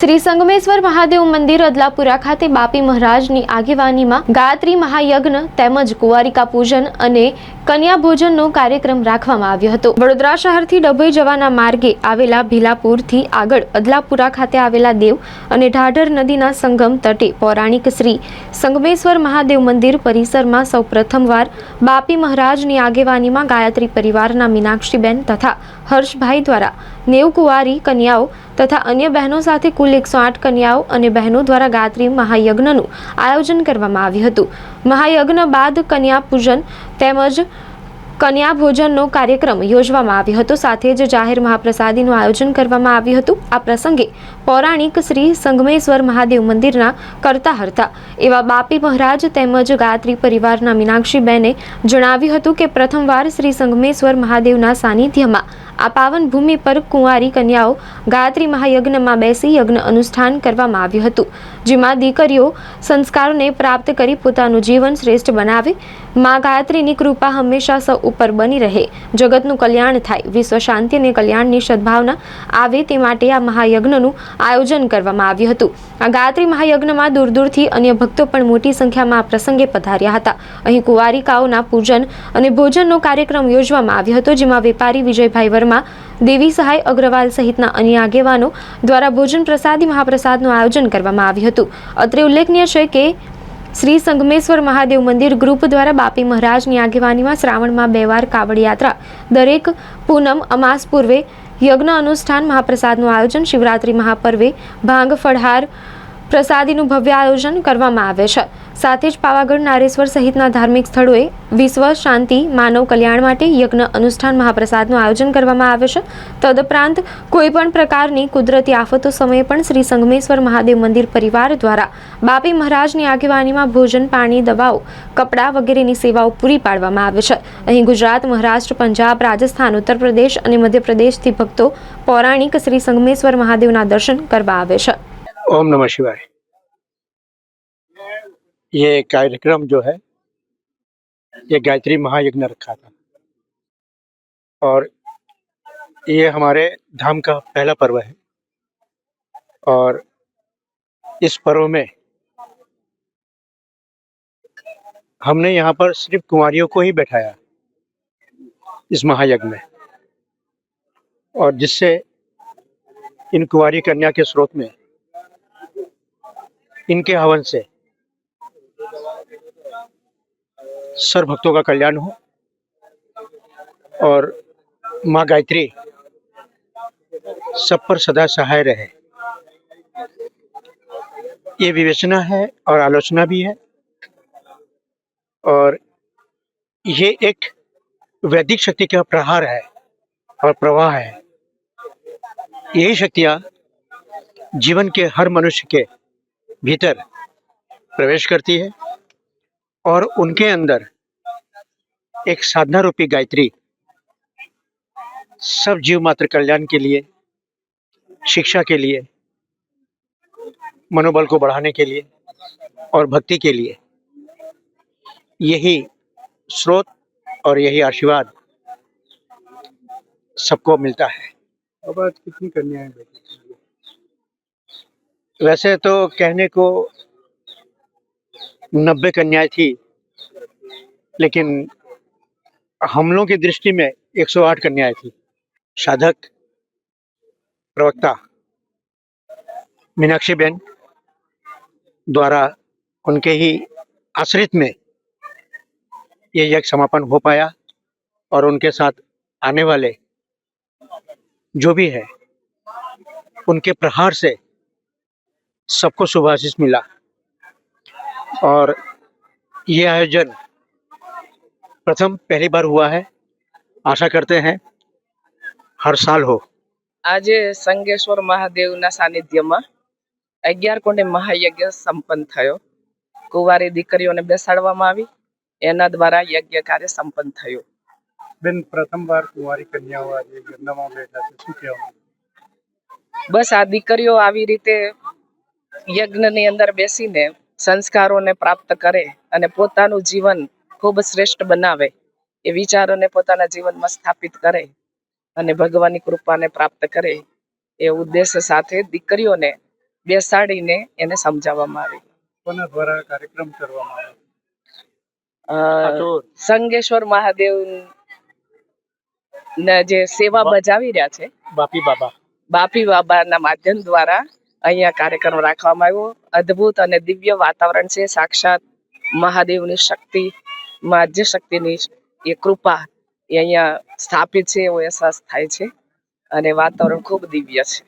શ્રી સંગમેશ્વર મહાદેવ મંદિર અદલાપુરા ખાતે બાપી મહારાજની આગેવાનીમાં ગાયત્રી મહાયજ્ઞ તેમજ કુંવારિકા પૂજન અને કન્યા ભોજનનો કાર્યક્રમ રાખવામાં આવ્યો હતો। વડોદરા શહેરથી ડભોઈ જવાના માર્ગે આવેલા ભીલાપુરથી આગળ અદલાપુરા ખાતે આવેલા દેવ અને ઢાઢર નદીના સંગમ તટે પૌરાણિક શ્રી સંગમેશ્વર મહાદેવ મંદિર પરિસરમાં સૌ પ્રથમવાર બાપી મહારાજની આગેવાનીમાં ગાયત્રી પરિવારના મીનાક્ષીબેન તથા હર્ષભાઈ દ્વારા 90 કુંવારી કન્યાઓ તથા અન્ય બહેનો સાથે કુલ 108 કન્યાઓ અને બહેનો દ્વારા ગાયત્રી મહાયજ્ઞનું આયોજન કરવામાં આવ્યું હતું। મહાયજ્ઞ બાદ કન્યા પૂજન તેમજ કન્યા ભોજનનો કાર્યક્રમ યોજવામાં આવ્યો હતો। સાથે જ જાહેર મહાપ્રસાદીનું આયોજન કરવામાં આવ્યું હતું। આ પ્રસંગે પૌરાણિક શ્રી સંગમેશ્વર મહાદેવ મંદિરના કરતા હર્તા એવા બાપી મહારાજ તેમજ ગાયત્રી પરિવારના મીનાક્ષીબેને જણાવ્યું હતું કે પ્રથમવાર શ્રી સંગમેશ્વર મહાદેવના સાનિધ્યમાં આ પાવન ભૂમિ પર કુંવારી કન્યાઓ ગાયત્રી મહાયજ્ઞમાં બેસી યજ્ઞ અનુષ્ઠાન કરવામાં આવ્યું હતું, જેમાં દીકરીઓ સંસ્કારોને પ્રાપ્ત કરી પોતાનું જીવન શ્રેષ્ઠ બનાવે। માં ગાયત્રીની કૃપા હંમેશા સૌ ઉપર બની રહે, જગતનું કલ્યાણ થાય, વિશ્વ શાંતિ અને કલ્યાણની સદભાવના આવે તે માટે આ મહાયજ્ઞનું આયોજન કરવામાં આવ્યું હતું। આ ગાયત્રી મહાયજ્ઞમાં દૂર દૂરથી અન્ય ભક્તો પણ મોટી સંખ્યામાં આ પ્રસંગે પધાર્યા હતા। અહીં કુંવારિકાઓના પૂજન અને ભોજનનો કાર્યક્રમ યોજવામાં આવ્યો હતો, જેમાં વેપારી વિજયભાઈ વર્મા, દેવી સહાય અગ્રવાલ સહિતના અન્ય આગેવાનો દ્વારા ભોજન પ્રસાદી મહાપ્રસાદનું આયોજન કરવામાં આવ્યું હતું। અત્રે ઉલ્લેખનીય છે કે શ્રી સંગમેશ્વર મહાદેવ મંદિર ગ્રુપ દ્વારા બાપી મહારાજની આગેવાનીમાં શ્રાવણમાં 2 વાર કાવડ યાત્રા, દરેક પૂનમ અમાસ પૂર્વે યજ્ઞ અનુષ્ઠાન, મહાપ્રસાદનું આયોજન, શિવરાત્રી મહાપર્વે ભાંગ ફળહાર પ્રસાદીનું ભવ્ય આયોજન કરવામાં આવે છે। સાથે જ પાવાગઢ, નારેશ્વર સહિતના ધાર્મિક સ્થળોએ વિશ્વ શાંતિ, માનવ કલ્યાણ માટે યજ્ઞ અનુષ્ઠાન, મહાપ્રસાદનું આયોજન કરવામાં આવે છે। તદુપરાંત કોઈપણ પ્રકારની કુદરતી આફતો સમયે પણ શ્રી સંગમેશ્વર મહાદેવ મંદિર પરિવાર દ્વારા બાપી મહારાજની આગેવાનીમાં ભોજન, પાણી, દવાઓ, કપડાં વગેરેની સેવાઓ પૂરી પાડવામાં આવે છે। અહીં ગુજરાત, મહારાષ્ટ્ર, પંજાબ, રાજસ્થાન, ઉત્તર પ્રદેશ અને મધ્યપ્રદેશથી ભક્તો પૌરાણિક શ્રી સંગમેશ્વર મહાદેવના દર્શન કરવા આવે છે। ओम नमः शिवाय। ये कार्यक्रम जो है ये गायत्री महायज्ञ रखा था और ये हमारे धाम का पहला पर्व है और इस पर्व में हमने यहाँ पर सिर्फ कुंवारियों को ही बैठाया इस महायज्ञ में, और जिससे इन कुंवारी कन्या के स्रोत में इनके हवन से सर्व भक्तों का कल्याण हो और माँ गायत्री सब पर सदा सहाय रहे। ये विवेचना है और आलोचना भी है, और ये एक वैदिक शक्ति का प्रहार है और प्रवाह है। यही शक्तियाँ जीवन के हर मनुष्य के भीतर प्रवेश करती है और उनके अंदर एक साधना रूपी गायत्री सब जीव मात्र कल्याण के लिए, शिक्षा के लिए, मनोबल को बढ़ाने के लिए और भक्ति के लिए यही स्रोत और यही आशीर्वाद सबको मिलता है। अब आज कितनी कन्याएं बैठी? वैसे तो कहने को 90 कन्याएं थी, लेकिन हम लोगों की दृष्टि में 108 कन्याएं थी। साधक प्रवक्ता मीनाक्षी बेन द्वारा उनके ही आश्रित में ये यज्ञ समापन हो पाया और उनके साथ आने वाले जो भी है उनके प्रहार से सबको शुभाशीष मिला और ये आयोजन प्रथम पहली बार हुआ है। आशा करते हैं हर साल हो। आज संगेश्वर महादेवना सानिध्यमां 11 कोणे महायज्ञ संपन्न थयो। कुंवारी दीकरीओने बेसाडवामां आवी, एना द्वारा यज्ञ कार्य संपन्न थयो। बेन प्रथम बार कुंवारी कन्याओ आज यज्ञमां बैठा छे, शुं कहेवानुं? बस आ दीकरीओ आवी रीते यज्ञनी अंदर बेसीने संस्कारोने प्राप्त करे अने पोतानुं जीवन खूब श्रेष्ठ बनावे, ए विचारोने पोताना जीवनमां स्थापित करे અને ભગવાનની કૃપાને પ્રાપ્ત કરે એ ઉદ્દેશ્ય સાથે દીકરીઓને બેસાડીને એને સમજાવવામાં આવી. કોના દ્વારા કાર્યક્રમ કરવામાં આવ્યો? સંગેશ્વર મહાદેવ ના જે સેવા બજાવી રહ્યા છે બાપી બાબા. બાપી બાબાના માધ્યમ દ્વારા અહીંયા કાર્યક્રમ રાખવામાં આવ્યો. અદ્ભુત અને દિવ્ય વાતાવરણ છે. સાક્ષાત મહાદેવની શક્તિ, માધ્ય શક્તિની એ કૃપા એ અહીંયા સ્થાપિત છે એવો અહેસાસ થાય છે અને વાતાવરણ ખૂબ દિવ્ય છે.